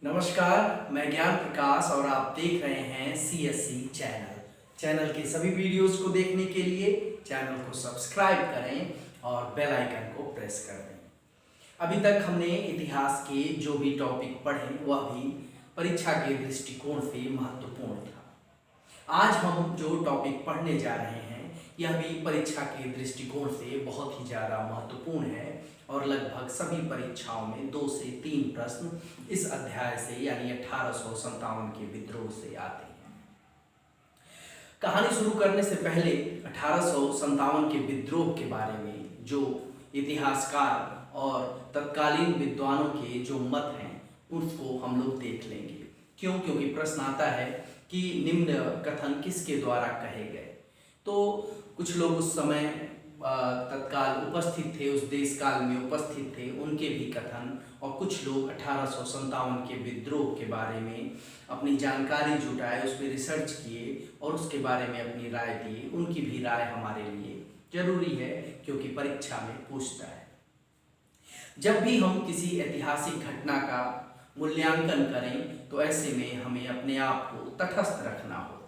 नमस्कार, मैं ज्ञान प्रकाश और आप देख रहे हैं CSC चैनल के सभी वीडियोस को देखने के लिए चैनल को सब्सक्राइब करें और बेल आइकन को प्रेस कर दें। अभी तक हमने इतिहास के जो भी टॉपिक पढ़े वह भी परीक्षा के दृष्टिकोण से महत्वपूर्ण था। आज हम जो टॉपिक पढ़ने जा रहे हैं यह भी परीक्षा के दृष्टिकोण से बहुत ही ज़्यादा महत्वपूर्ण है और लगभग सभी परीक्षाओं में 2 से 3 प्रश्न इस अध्याय से यानी 1857 के विद्रोह से आते हैं। कहानी शुरू करने से पहले 1857 के विद्रोह के बारे में जो इतिहासकार और तत्कालीन विद्वानों के जो मत हैं उसको हम लोग देख लेंगे। क्यों? क्योंकि प्रश्न आता है कि निम्न कथन किसके द्वारा कहे गए। तो कुछ लोग उस समय तत्काल उपस्थित थे, उस देश काल में उपस्थित थे, उनके भी कथन, और कुछ लोग 1857 के विद्रोह के बारे में अपनी जानकारी जुटाए, उस पर रिसर्च किए और उसके बारे में अपनी राय दिए। उनकी भी राय हमारे लिए जरूरी है क्योंकि परीक्षा में पूछता है। जब भी हम किसी ऐतिहासिक घटना का मूल्यांकन करें तो ऐसे में हमें अपने आप को तटस्थ रखना होता है।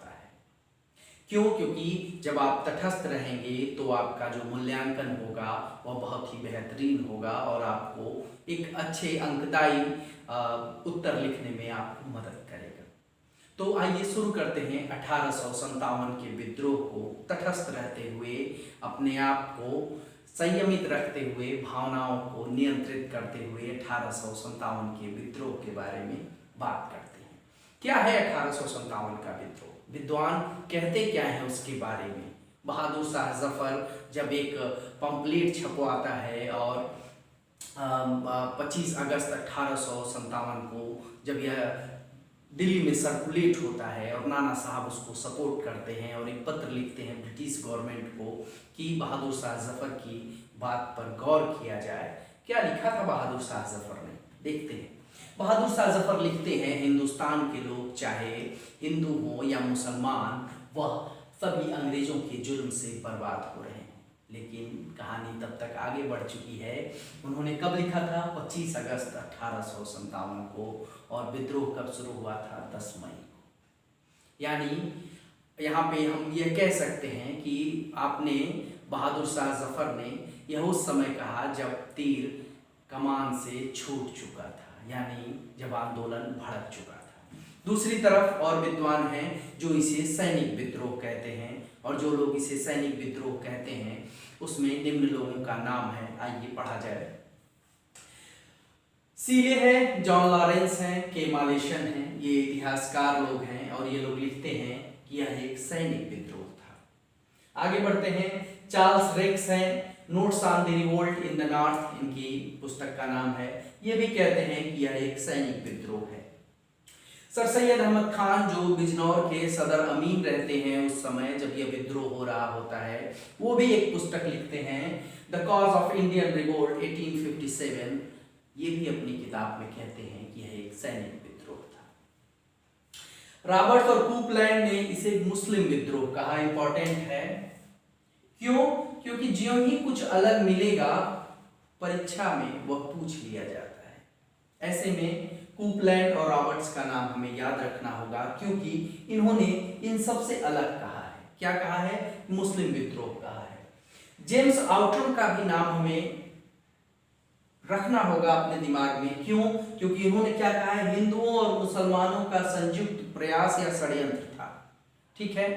क्यों? क्योंकि जब आप तटस्थ रहेंगे तो आपका जो मूल्यांकन होगा वह बहुत ही बेहतरीन होगा और आपको एक अच्छे अंकदायी उत्तर लिखने में आपको मदद करेगा। तो आइए शुरू करते हैं 1857 के विद्रोह को तटस्थ रहते हुए, अपने आप को संयमित रखते हुए, भावनाओं को नियंत्रित करते हुए 1857 के विद्रोह के बारे में बात करते हैं। क्या है 1857 का विद्रोह? विद्वान कहते क्या है उसके बारे में? बहादुर शाह जफर जब एक पंपलेट छपवाता है और 25 अगस्त 1857 को जब यह दिल्ली में सर्कुलेट होता है और नाना साहब उसको सपोर्ट करते हैं और एक पत्र लिखते हैं ब्रिटिश गवर्नमेंट को कि बहादुर शाह जफर की बात पर गौर किया जाए। क्या लिखा था बहादुर शाह जफर ने? देखते हैं। बहादुर शाह जफर लिखते हैं, हिंदुस्तान के लोग चाहे हिंदू हो या मुसलमान, वह सभी अंग्रेजों के जुल्म से बर्बाद हो रहे हैं। लेकिन कहानी तब तक आगे बढ़ चुकी है। उन्होंने कब लिखा था? 25 अगस्त 1857 को, और विद्रोह कब शुरू हुआ था? 10 मई को। यानी यहाँ पे हम यह कह सकते हैं कि आपने बहादुर शाह जफर ने यह उस समय कहा जब तीर कमान से छूट चुका था, यानी जब आंदोलन भड़क चुका था। दूसरी तरफ और विद्वान हैं जो इसे सैनिक विद्रोह कहते हैं, और जो लोग इसे सैनिक विद्रोह कहते हैं उसमें निम्न लोगों का नाम है। आइए पढ़ा जाए। सीले हैं, जॉन लॉरेंस हैं, के मालेशन हैं, ये इतिहासकार लोग हैं और ये लोग लिखते हैं कि यह एक सैनिक विद्रोह था। आगे बढ़ते हैं। चार्ल्स रेक्स हैं, notes on the revolt in the north, इनकी पुस्तक का नाम है। ये भी कहते हैं कि यह एक सैनिक विद्रोह है। सर सैयद अहमद खान जो बिजनौर के सदर अमीन रहते हैं उस समय जब यह विद्रोह हो रहा होता है, वो भी एक पुस्तक लिखते हैं, the cause of Indian revolt 1857। ये भी अपनी किताब में कहते हैं कि यह एक सैनिक विद्रोह था। रॉबर्ट्स और कूपलैंड ने इसे मुस्लिम विद्रोह कहा। इंपॉर्टेंट है। क्यों? क्योंकि ज्यों ही कुछ अलग मिलेगा परीक्षा में वह पूछ लिया जाता है। ऐसे में कूपलैंड और रॉबर्ट्स का नाम हमें याद रखना होगा क्योंकि इन्होंने इन सबसे अलग कहा है। क्या कहा है? मुस्लिम विद्रोह कहा है। जेम्स आउटरम का भी नाम हमें रखना होगा अपने दिमाग में। क्यों? क्योंकि इन्होंने क्या कहा है? हिंदुओं और मुसलमानों का संयुक्त प्रयास या षड्यंत्र था। ठीक है।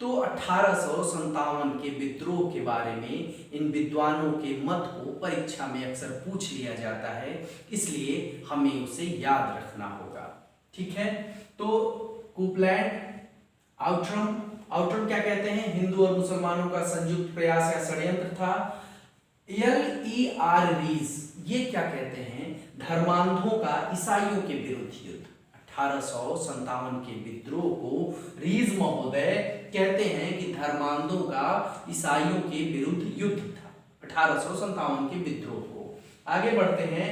तो 1857 के विद्रोह के बारे में इन विद्वानों के मत को परीक्षा में अक्सर पूछ लिया जाता है, इसलिए हमें उसे याद रखना होगा। ठीक है। तो कूपलैंड, आउटरम क्या कहते हैं? हिंदू और मुसलमानों का संयुक्त प्रयास या षड्यंत्र था। L.E.R. रीज ये क्या कहते हैं? धर्मांधों का ईसाइयों के विरुद्ध युद्ध। 1857 के विद्रोह को रीज महोदय कहते हैं कि धर्मांधों का ईसाइयों के विरुद्ध युद्ध था। 1857 के विद्रोह को। आगे बढ़ते हैं।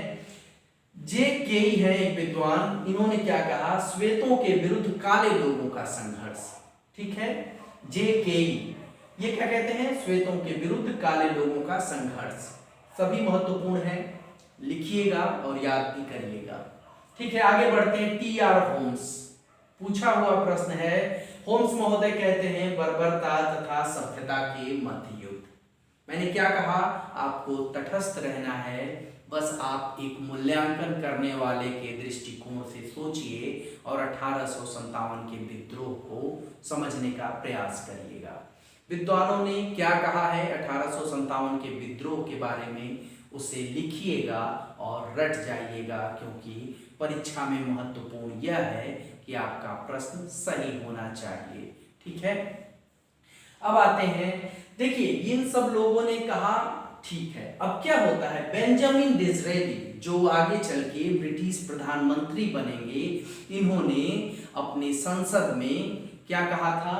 जे केई है एक विद्वान, इन्होंने क्या कहा? श्वेतों के विरुद्ध काले लोगों का संघर्ष। ठीक है। जे केई ये क्या कहते हैं? श्वेतों के विरुद्ध काले लोगों का संघर्ष। सभी महत्वपूर्ण है, लिखिएगा और याद भी करिएगा। ठीक है, आगे बढ़ते हैं। टी.आर. होम्स, पूछा हुआ प्रश्न है। होम्स महोदय कहते हैं बर्बरता तथा सभ्यता के मध्य युद्ध। मैंने क्या कहा, आपको तटस्थ रहना है, बस आप एक मूल्यांकन करने वाले के दृष्टिकोण से सोचिए और 1857 के विद्रोह को समझने का प्रयास करिएगा। विद्वानों ने क्या कहा है 1857 के विद्रोह के बारे में, उसे लिखिएगा और रट जाइएगा, क्योंकि परीक्षा में महत्वपूर्ण यह है कि आपका प्रश्न सही होना चाहिए। ठीक है, अब आते हैं, देखिए इन सब लोगों ने कहा ठीक है, अब क्या होता है, बेंजामिन डिज़रेली जो आगे चल के ब्रिटिश प्रधानमंत्री बनेंगे, इन्होंने अपने संसद में क्या कहा था,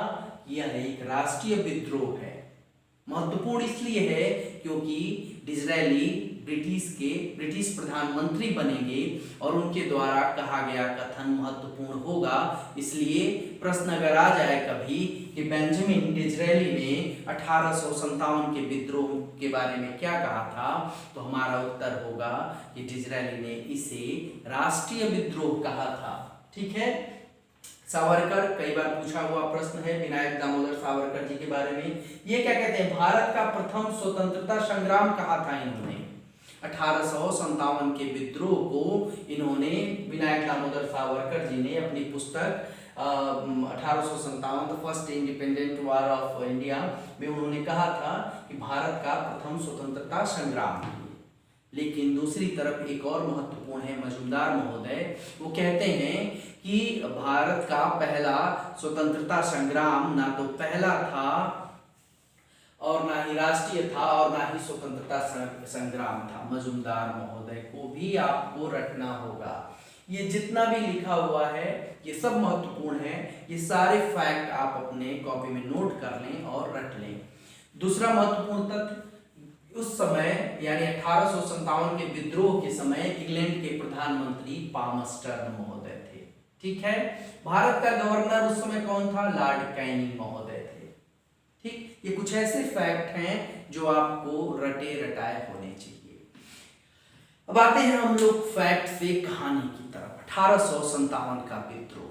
यह एक राष्ट्रीय विद्रोह है। महत्वपूर्ण इसलिए है क्योंकि डिज़रेली ब्रिटिश प्रधानमंत्री बनेंगे और उनके द्वारा कहा गया कथन महत्वपूर्ण होगा। इसलिए प्रश्न अगर आ जाए कभी कि बेंजामिन डिज़रेली ने 1857 के विद्रोह के बारे में क्या कहा था, तो हमारा उत्तर होगा कि डिज़रेली ने इसे राष्ट्रीय विद्रोह कहा था। ठीक है, सावरकर, कई बार पूछा हुआ प्रश्न है विनायक दामोदर सावरकर जी के बारे में। ये क्या कहते हैं, भारत का प्रथम स्वतंत्रता संग्राम कहा था इन्होंने। 1857 के विद्रोह को इन्होंने, विनायक दामोदर सावरकर जी ने अपनी पुस्तक 1857 the first independent war of India में उन्होंने कहा था कि भारत का प्रथम स्वतंत्रता संग्राम। लेकिन दूसरी तरफ एक और महत्वपूर्ण है मजूमदार महोदय, वो कहते हैं कि भारत का पहला स्वतंत्रता संग्राम ना तो पहला था और ना ही राष्ट्रीय था और ना ही स्वतंत्रता संग्राम था। मजूमदार महोदय को भी आपको रटना होगा। ये जितना भी लिखा हुआ है ये सब महत्वपूर्ण है, ये सारे फैक्ट आप अपने कॉपी में नोट कर लें और रट लें। दूसरा महत्वपूर्ण तथ्य, उस समय यानी 1857 के विद्रोह के समय इंग्लैंड के प्रधानमंत्री पामस्टर्न महोदय थे। ठीक है, भारत का गवर्नर उस समय कौन था, लॉर्ड कैनिंग महोदय थे। ठीक, ये कुछ ऐसे फैक्ट हैं जो आपको रटे रटाए होने चाहिए। अब आते हैं हम लोग फैक्ट से कहानी की तरफ। 1857 का विद्रोह,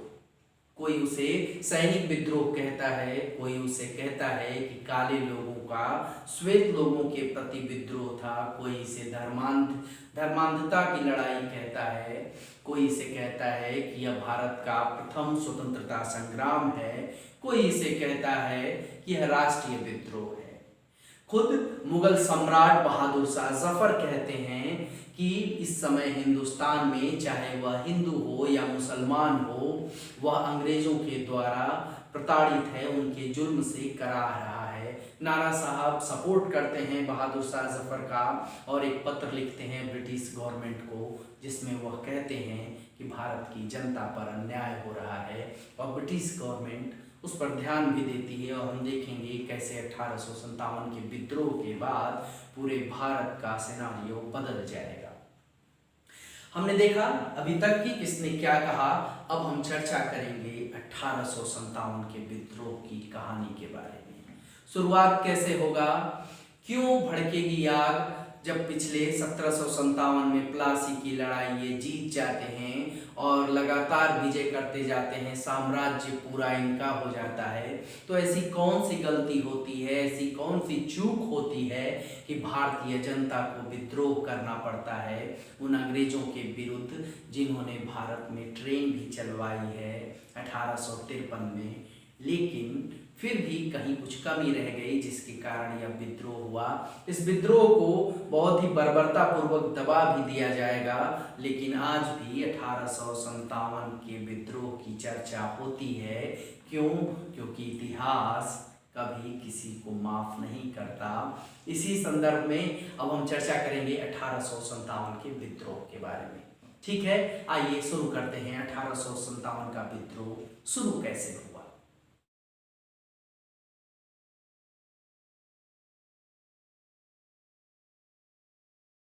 कोई उसे सैनिक विद्रोह कहता है, कोई उसे कहता है कि काले लोगों का श्वेत लोगों के प्रति विद्रोह था, कोई इसे धर्मांधता की लड़ाई कहता है, कोई इसे कहता है कि यह भारत का प्रथम स्वतंत्रता संग्राम है, कोई इसे कहता है कि यह राष्ट्रीय विद्रोह है। खुद मुगल सम्राट बहादुर शाह जफर कहते हैं कि इस समय हिंदुस्तान में चाहे वह हिंदू हो या मुसलमान हो, वह अंग्रेजों के द्वारा प्रताड़ित है, उनके जुल्म से करा रहा है। नाना साहब सपोर्ट करते हैं बहादुर शाह जफर का और एक पत्र लिखते हैं ब्रिटिश गवर्नमेंट को, जिसमें वह कहते हैं कि भारत की जनता पर अन्याय हो रहा है और ब्रिटिश गवर्नमेंट उस पर ध्यान भी देती है। और हम देखेंगे कैसे 1857 के विद्रोह के बाद पूरे भारत का सिनेरियो बदल जाएगा। हमने देखा अभी तक कि किसने क्या कहा, अब हम चर्चा करेंगे 1857 के विद्रोह की कहानी के बारे में। शुरुआत कैसे होगा, क्यों भड़केगी आग, जब पिछले 1757 में प्लासी की लड़ाई ये जीत जाते हैं और लगातार विजय करते जाते हैं, साम्राज्य पूरा इनका हो जाता है, तो ऐसी कौन सी गलती होती है, ऐसी कौन सी चूक होती है कि भारतीय जनता को विद्रोह करना पड़ता है उन अंग्रेजों के विरुद्ध जिन्होंने भारत में ट्रेन भी चलवाई है 1853 में। लेकिन फिर भी कहीं कुछ कमी रह गई जिसके कारण यह विद्रोह हुआ। इस विद्रोह को बहुत ही बर्बरता पूर्वक दबा भी दिया जाएगा, लेकिन आज भी 1857 के विद्रोह की चर्चा होती है। क्यों? क्योंकि इतिहास कभी किसी को माफ नहीं करता। इसी संदर्भ में अब हम चर्चा करेंगे 1857 के विद्रोह के बारे में। ठीक है, आइए शुरू करते हैं। 1857 का विद्रोह शुरू कैसे हुआ।